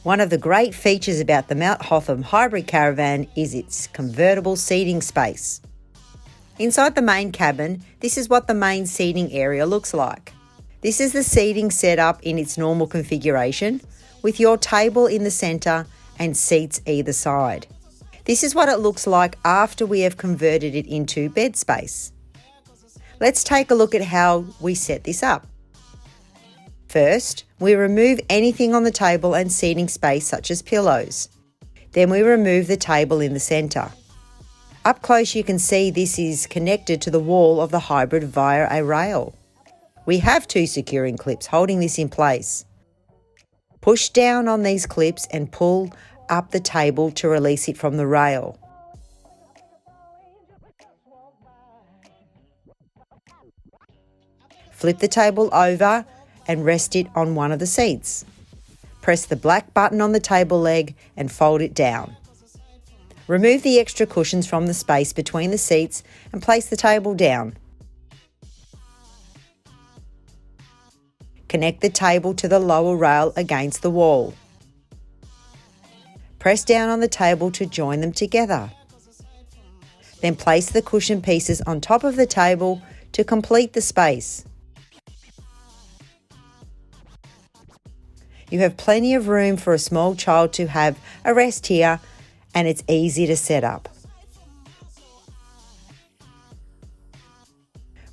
One of the great features about the Mt Hotham Hybrid caravan is its convertible seating space. Inside the main cabin, this is what the main seating area looks like. This is the seating setup in its normal configuration, with your table in the centre and seats either side. This is what it looks like after we have converted it into bed space. Let's take a look at how we set this up. First, we remove anything on the table and seating space such as pillows. Then we remove the table in the centre. Up close you can see this is connected to the wall of the hybrid via a rail. We have two securing clips holding this in place. Push down on these clips and pull up the table to release it from the rail. Flip the table over and rest it on one of the seats. Press the black button on the table leg and fold it down. Remove the extra cushions from the space between the seats and place the table down. Connect the table to the lower rail against the wall. Press down on the table to join them together. Then place the cushion pieces on top of the table to complete the space. You have plenty of room for a small child to have a rest here, and it's easy to set up.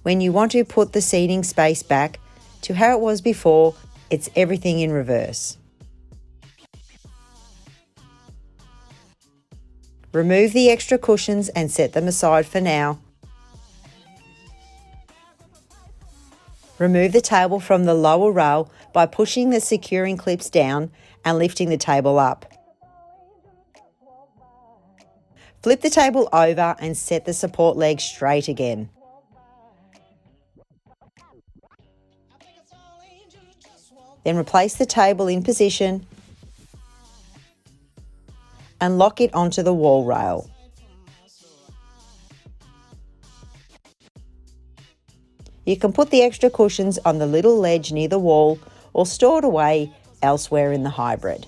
When you want to put the seating space back to how it was before, it's everything in reverse. Remove the extra cushions and set them aside for now. Remove the table from the lower rail by pushing the securing clips down and lifting the table up. Flip the table over and set the support leg straight again. Then replace the table in position and lock it onto the wall rail. You can put the extra cushions on the little ledge near the wall or store it away elsewhere in the hybrid.